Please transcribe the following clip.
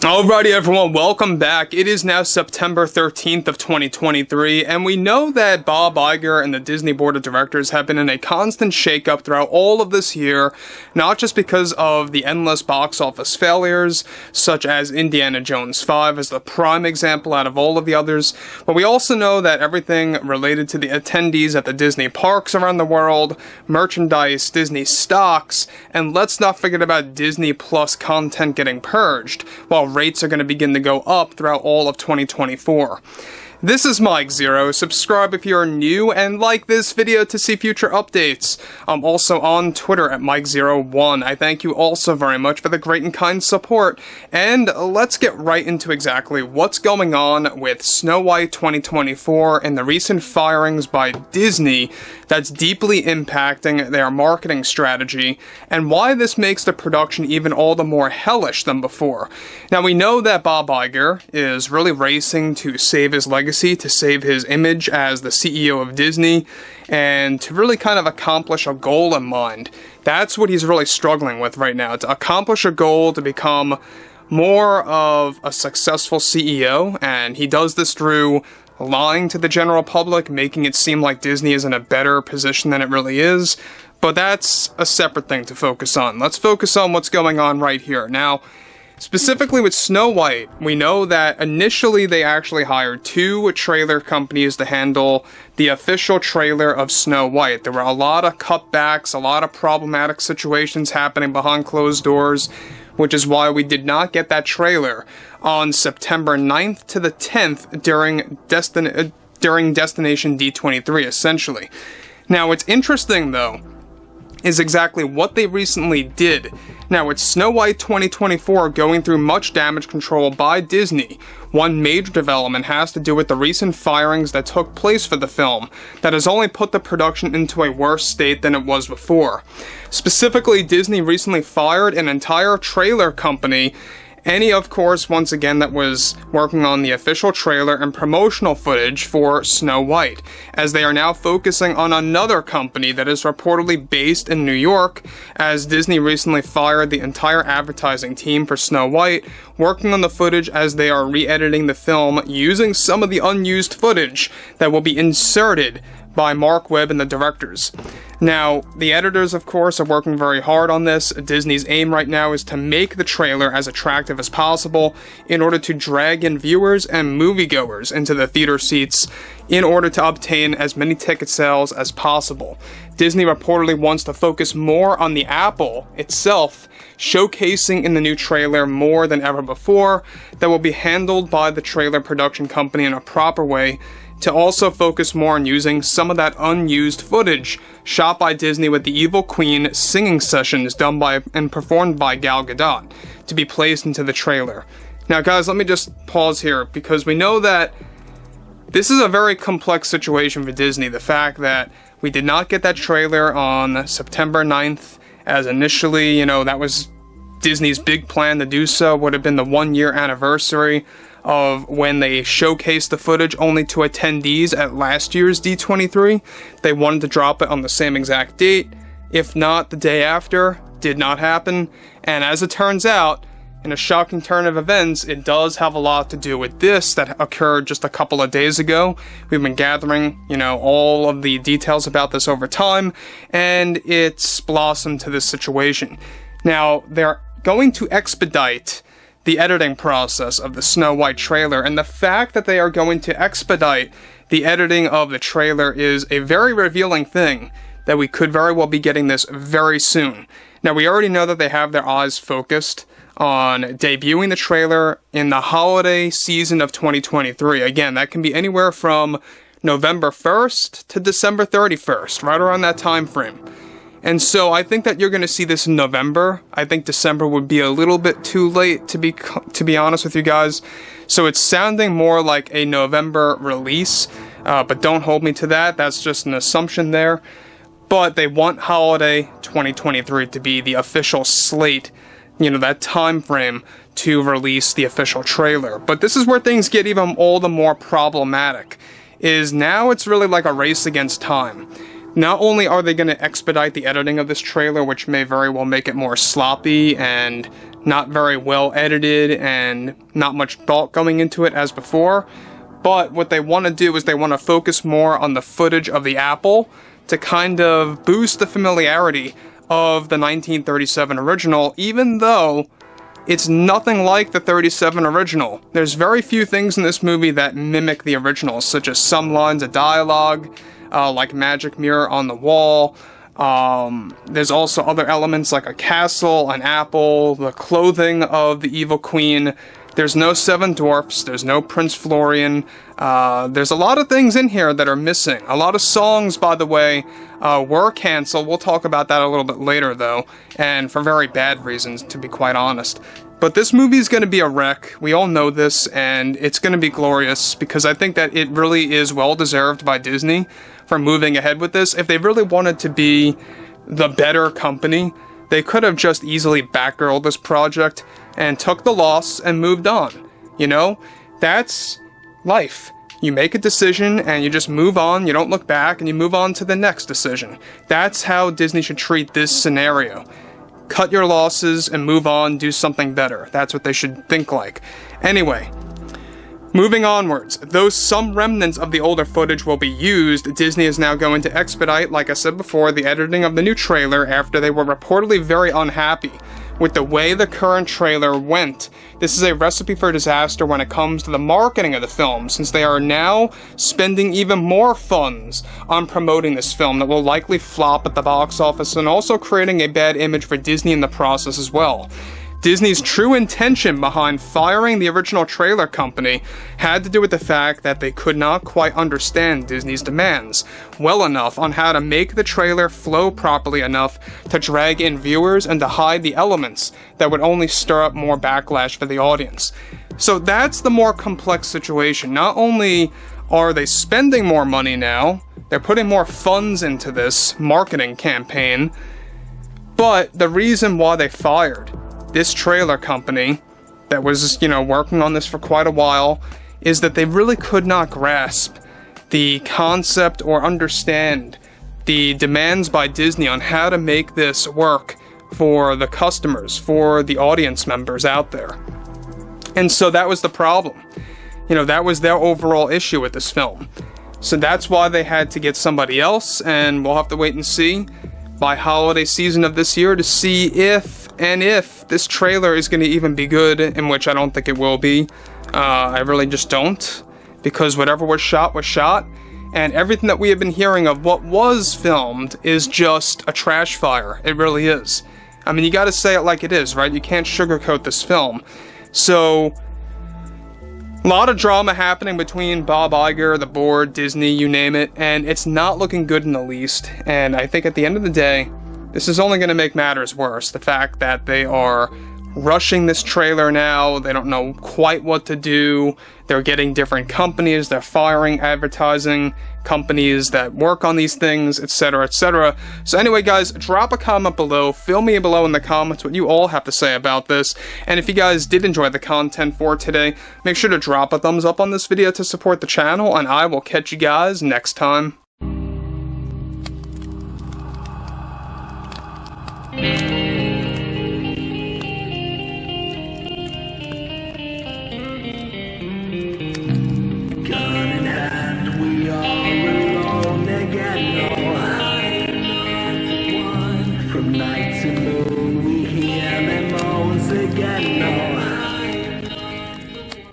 Alrighty everyone, welcome back. It is now September 13th of 2023, and we know that Bob Iger and the Disney Board of Directors have been in a constant shakeup throughout all of this year, not just because of the endless box office failures, such as Indiana Jones 5 as the prime example out of all of the others, but we also know that everything related to the attendees at the Disney parks around the world, merchandise, Disney stocks, and let's not forget about Disney Plus content getting purged, while rates are going to begin to go up throughout all of 2024. This is Mike Zero. Subscribe if you're new and like this video to see future updates. I'm also on Twitter at Mike01. I thank you all so very much for the great and kind support. And let's get right into exactly what's going on with Snow White 2024 and the recent firings by Disney that's deeply impacting their marketing strategy, and why this makes the production even all the more hellish than before. Now, we know that Bob Iger is really racing to save his legacy, to save his image as the CEO of Disney, and to really kind of accomplish a goal in mind. That's what he's really struggling with right now, to accomplish a goal to become more of a successful CEO, and he does this through lying to the general public, making it seem like Disney is in a better position than it really is, but that's a separate thing to focus on. Let's focus on what's going on right here. Now, specifically with Snow White, we know that initially they actually hired two trailer companies to handle the official trailer of Snow White. There were a lot of cutbacks, a lot of problematic situations happening behind closed doors, which is why we did not get that trailer on September 9th to the 10th during Destination D23, essentially. Now, what's interesting, though, is exactly what they recently did. Now, with Snow White 2024 going through much damage control by Disney, one major development has to do with the recent firings that took place for the film that has only put the production into a worse state than it was before. Specifically, Disney recently fired an entire trailer company, any, of course, once again, that was working on the official trailer and promotional footage for Snow White, as they are now focusing on another company that is reportedly based in New York, as Disney recently fired the entire advertising team for Snow White, working on the footage as they are re-editing the film using some of the unused footage that will be inserted by Mark Webb and the directors. Now, the editors, of course, are working very hard on this. Disney's aim right now is to make the trailer as attractive as possible in order to drag in viewers and moviegoers into the theater seats in order to obtain as many ticket sales as possible. Disney reportedly wants to focus more on the Apple itself, showcasing in the new trailer more than ever before, that will be handled by the trailer production company in a proper way, to also focus more on using some of that unused footage shot by Disney with the Evil Queen singing sessions done by and performed by Gal Gadot to be placed into the trailer. Now, guys, let me just pause here, because we know that this is a very complex situation for Disney. The fact that we did not get that trailer on September 9th, as initially, that was Disney's big plan to do so, would have been the 1-year anniversary of when they showcased the footage only to attendees at last year's D23. They wanted to drop it on the same exact date, if not the day after. Did not happen, and as it turns out, in a shocking turn of events, it does have a lot to do with this that occurred just a couple of days ago. We've been gathering, all of the details about this over time, and it's blossomed to this situation. Now, they're going to expedite the editing process of the Snow White trailer, and the fact that they are going to expedite the editing of the trailer is a very revealing thing, that we could very well be getting this very soon. Now, we already know that they have their eyes focused on debuting the trailer in the holiday season of 2023. Again, that can be anywhere from November 1st to December 31st, right around that time frame. And so I think that you're going to see this in November. I think December would be a little bit too late, to be honest with you guys. So it's sounding more like a November release, but don't hold me to that. That's just an assumption there. But they want holiday 2023 to be the official slate, that time frame to release the official trailer. But this is where things get even all the more problematic, is now it's really like a race against time. Not only are they going to expedite the editing of this trailer, which may very well make it more sloppy and not very well edited, and not much thought going into it as before. But what they want to do is they want to focus more on the footage of the Apple to kind of boost the familiarity of the 1937 original, even though it's nothing like the 37 original. There's very few things in this movie that mimic the original, such as some lines of dialogue, like magic mirror on the wall. There's also other elements like a castle, an apple, the clothing of the evil queen. There's no seven dwarfs, there's no Prince Florian. There's a lot of things in here that are missing. A lot of songs, by the way, were canceled. We'll talk about that a little bit later, though, and for very bad reasons, to be quite honest. But this movie is going to be a wreck. We all know this, and it's going to be glorious, because I think that it really is well-deserved by Disney for moving ahead with this. If they really wanted to be the better company, they could have just easily backgirled this project and took the loss and moved on. You know? That's life. You make a decision and you just move on, you don't look back, and you move on to the next decision. That's how Disney should treat this scenario. Cut your losses and move on, do something better. That's what they should think like. Anyway, moving onwards, though some remnants of the older footage will be used, Disney is now going to expedite, like I said before, the editing of the new trailer after they were reportedly very unhappy with the way the current trailer went. This is a recipe for disaster when it comes to the marketing of the film, since they are now spending even more funds on promoting this film that will likely flop at the box office, and also creating a bad image for Disney in the process as well. Disney's true intention behind firing the original trailer company had to do with the fact that they could not quite understand Disney's demands well enough on how to make the trailer flow properly enough to drag in viewers and to hide the elements that would only stir up more backlash for the audience. So that's the more complex situation. Not only are they spending more money now, they're putting more funds into this marketing campaign, but the reason why they fired this trailer company that was, working on this for quite a while is that they really could not grasp the concept or understand the demands by Disney on how to make this work for the customers, for the audience members out there. And so that was the problem. That was their overall issue with this film. So that's why they had to get somebody else, and we'll have to wait and see by holiday season of this year to see if this trailer is going to even be good, in which I don't think it will be. I really just don't, because whatever was shot, and everything that we have been hearing of what was filmed is just a trash fire. It really is. I mean, you gotta say it like it is, right? You can't sugarcoat this film. So, a lot of drama happening between Bob Iger, the board, Disney, you name it, and it's not looking good in the least. And I think at the end of the day, this is only going to make matters worse. The fact that they are rushing this trailer now, they don't know quite what to do, they're getting different companies, they're firing advertising companies that work on these things, etc., etc. So anyway, guys, drop a comment below, fill me below in the comments what you all have to say about this, and if you guys did enjoy the content for today, make sure to drop a thumbs up on this video to support the channel, and I will catch you guys next time. From night to moon, we